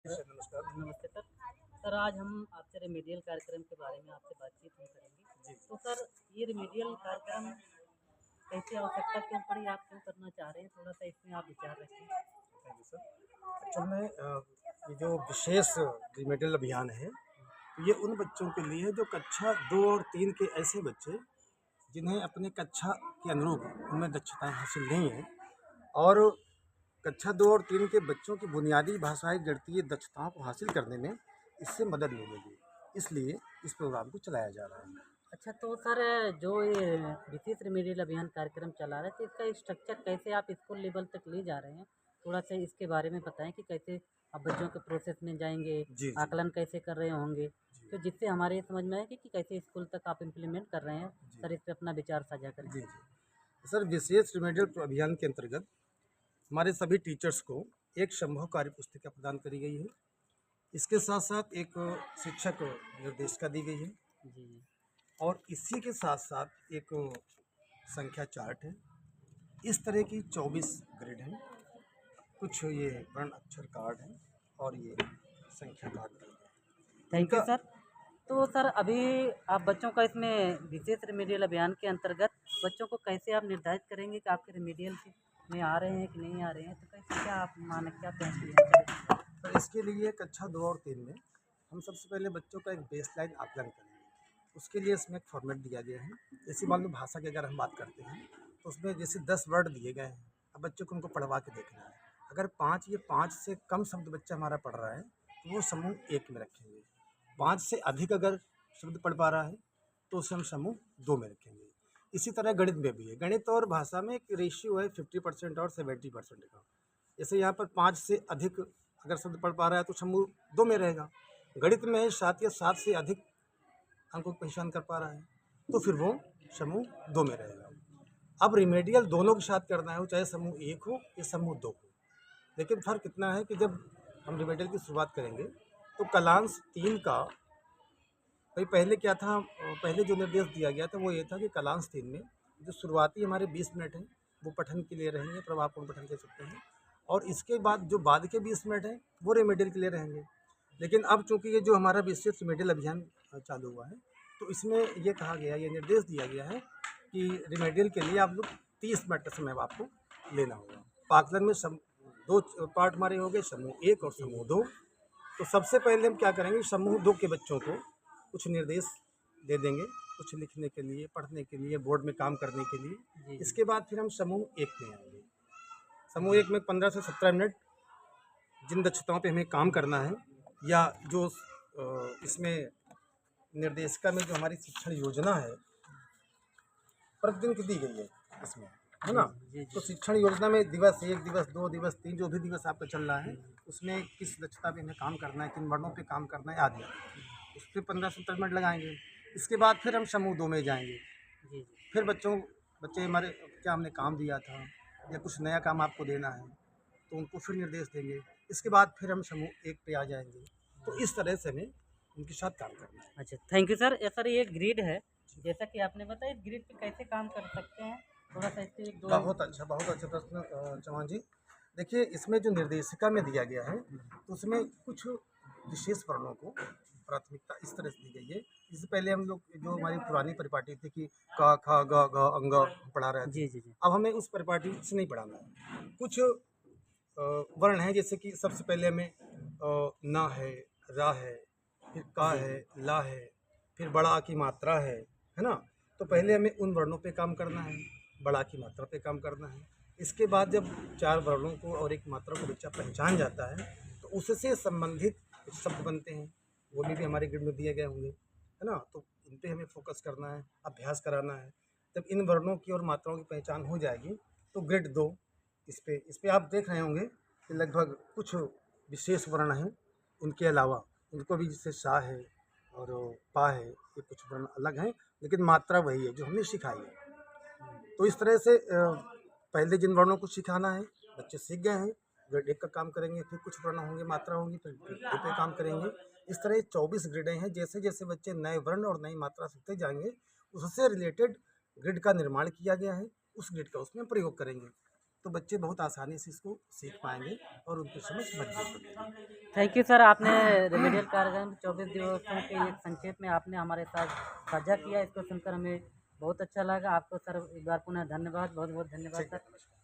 Sir नमस्कार। नमस्ते sir. Sir आज हम आपसे रेमेडियल कार्यक्रम के बारे में आपसे बातचीत हम करेंगे। जी, तो सर ये रेमेडियल कार्यक्रम कैसे आवश्यकता क्यों पड़ी, आप क्यों करना चाह रहे हैं? थोड़ा-सा इसमें आप विचार रखें। Thank you sir. एक्चुअल में ये जो विशेष रिमेडियल अभियान है, ये उन बच्चों के लिए है जो कक्षा 2 और 3 के ऐसे बच्चे जिन्हें अपने कक्षा के अनुरूप उनमें दक्षताएँ हासिल नहीं हैं और कक्षा 2 और 3 के बच्चों की बुनियादी भाषाई गणितीय दक्षताओं को हासिल करने में इससे मदद मिलेगी। इसलिए इस प्रोग्राम को चलाया जा रहा है। अच्छा, तो सर जो ये विशेष रेमेडियल अभियान कार्यक्रम चला रहे हैं, तो इसका स्ट्रक्चर कैसे आप स्कूल लेवल तक ले जा रहे हैं? थोड़ा-सा इसके बारे में बताएँ कि कैसे आप बच्चों के प्रोसेस में जाएँगे, जी, जी, आकलन कैसे कर रहे होंगे? जी, तो जिससे हमारे ये समझ में आए कि कैसे स्कूल तक आप इम्प्लीमेंट कर रहे हैं। जी, सर इस पे अपना विचार साझा करें। जी, जी। सर विशेष रिमेडियल अभियान के अंतर्गत हमारे सभी टीचर्स को एक संभव कार्य पुस्तिका प्रदान करी गई है। इसके साथ-साथ एक शिक्षक निर्देशिका दी गई है जी, जी। और इसी के साथ-साथ एक संख्या चार्ट है। इस तरह की 24 ग्रिड हैं। कुछ ये वर्ण अक्षर कार्ड हैं और ये संख्या कार्ड दिए गए हैं। थैंक यू इनका सर। तो सर अभी आप बच्चों का इसमें विशेष रेमेडियल अभियान के अंतर्गत बच्चों को कैसे आप निर्धारित करेंगे कि आपके रेमेडियल में आ रहे हैं कि नहीं आ रहे हैं? तो कैसे क्या आप मानक क्या तय करेंगे? तो इसके लिए कक्षा 2 और 3 में हम सबसे पहले बच्चों का एक बेसलाइन आकलन करेंगे। उसके लिए इसमें एक फॉर्मेट दिया गया है। जैसे मान लो भाषा की अगर हम बात करते हैं, तो उसमें जैसे 10 वर्ड दिए गए हैं। अब बच्चों को उनको पढ़वा के देखना है। अगर 5 से कम शब्द बच्चा हमारा पढ़ रहा है, तो वो समूह 1 में रखेंगे। 5 से अधिक अगर शब्द पढ़ पा रहा है, तो उसे हम समूह 2 में रखेंगे। इसी तरह गणित में भी है। गणित और भाषा में एक रेशियो है 50% और 70% का। जैसे यहाँ पर 5 से अधिक अगर शब्द पढ़ पा रहा है तो समूह 2 में रहेगा। गणित में 7 या 7 से अधिक अंकों की पहचान कर पा रहा है तो फिर वो समूह 2 में रहेगा। अब रिमेडियल दोनों के साथ करना है, वो चाहे समूह 1 हो या समूह 2 हो। लेकिन फ़र्क इतना है कि जब हम रिमेडियल की शुरुआत करेंगे तो कलांश 3 का भाई पहले क्या था, पहले जो निर्देश दिया गया था वो ये था कि कलांश 3 में जो शुरुआती हमारे 20 मिनट हैं वो पठन के लिए रहेंगे, प्रभावपूर्ण पठन कह सकते हैं, और इसके बाद जो बाद के 20 मिनट हैं वो रेमेडियल के लिए रहेंगे। लेकिन अब चूंकि ये जो हमारा विशेष रेमेडियल अभियान चालू हुआ है, तो इसमें ये कहा गया, ये निर्देश दिया गया है कि रेमेडियल के लिए आप लोग 30 मिनट का समय आपको लेना होगा। पाकलन में दो पार्ट हमारे हो गए, समूह 1 और समूह 2। तो सबसे पहले हम क्या करेंगे, समूह 2 के बच्चों को कुछ निर्देश दे देंगे, कुछ लिखने के लिए, पढ़ने के लिए, बोर्ड में काम करने के लिए। जी, जी। इसके बाद फिर हम समूह 1 में आएंगे। समूह 1 में 15 से 17 मिनट जिन दक्षताओं पे हमें काम करना है, या जो इसमें निर्देशिका में जो हमारी शिक्षण योजना है प्रतिदिन की दी गई है इसमें, है जी, ना? जी, तो जी। शिक्षण योजना में दिवस 1, दिवस 2, दिवस 3 जो भी दिवस आपका चल रहा है, उसमें किस दक्षता पे हमें काम करना है, किन वर्णों पे काम करना है आदि। उस पे 15-17 मिनट लगाएँगे। इसके बाद फिर हम समूह 2 में जाएँगे। जी, जी। फिर बच्चे हमारे क्या हमने काम दिया था या कुछ नया काम आपको देना है, तो उनको फिर निर्देश देंगे। इसके बाद फिर हम समूह 1 पे आ जाएँगे। तो इस तरह से हमें उनके साथ काम करना है। अच्छा, थैंक यू सर। सर ये ग्रिड है, जैसा कि आपने बताया इस ग्रिड पे कैसे काम कर सकते हैं? थोड़ा-सा इस पे 1-2 बहुत अच्छा प्रश्न चौहान जी। देखिए, इसमें जो निर्देशिका में दिया गया है, तो उसमें कुछ विशेष वर्णों को प्राथमिकता इस तरह से दी गई है। इससे पहले हम लोग जो हमारी पुरानी परिपाटी थी कि क, ख, ग, घ, अंग पढ़ा रहे थे, जी, जी, जी। अब हमें उस परिपाटी से नहीं पढ़ाना है। कुछ वर्ण हैं, जैसे कि सबसे पहले हमें न है, रा है, फिर का जी, है, जी। ला है, फिर बड़ा की मात्रा है ना? तो पहले हमें उन वर्णों पे काम करना है, बड़ा की मात्रा पे काम करना है। इसके बाद जब 4 वर्णों को और 1 मात्रा को बच्चा पहचान जाता है, तो उससे संबंधित कुछ शब्द बनते हैं, वो भी हमारे ग्रिड में दिए गए होंगे, है ना? तो इन पे हमें फोकस करना है, अभ्यास कराना है। जब इन वर्णों की और मात्राओं की पहचान हो जाएगी, तो ग्रिड 2 इस पे आप देख रहे होंगे कि लगभग कुछ विशेष वर्ण हैं, उनके अलावा उनको भी, जैसे सा है और पा है, ये कुछ वर्ण अलग हैं, लेकिन मात्रा वही है जो हमने सिखाई है। तो इस तरह से पहले जिन वर्णों को सिखाना है बच्चे सीख गए हैं, ग्रेड 1 का काम करेंगे, फिर कुछ वर्ण होंगे, मात्रा होंगी, फिर ग्रेड 2 पे काम करेंगे। इस तरह 24 ग्रेडें हैं। जैसे जैसे बच्चे नए वर्ण और नई मात्रा सीखते जाएंगे, उससे रिलेटेड ग्रिड का निर्माण किया गया है, उस ग्रिड का उसमें प्रयोग करेंगे। तो बच्चे बहुत आसानी से इसको सीख पाएंगे और उनकी समझ मजबूत होगी। थैंक यू सर, आपने रेमेडियल कार्यक्रम 24 दिवसों के एक संक्षेप में आपने हमारे साथ साझा किया, इसको सुनकर हमें बहुत अच्छा लगा। आपको सर एक बार पुनः धन्यवाद, बहुत बहुत धन्यवाद ठीक है, सर। नमस्कार।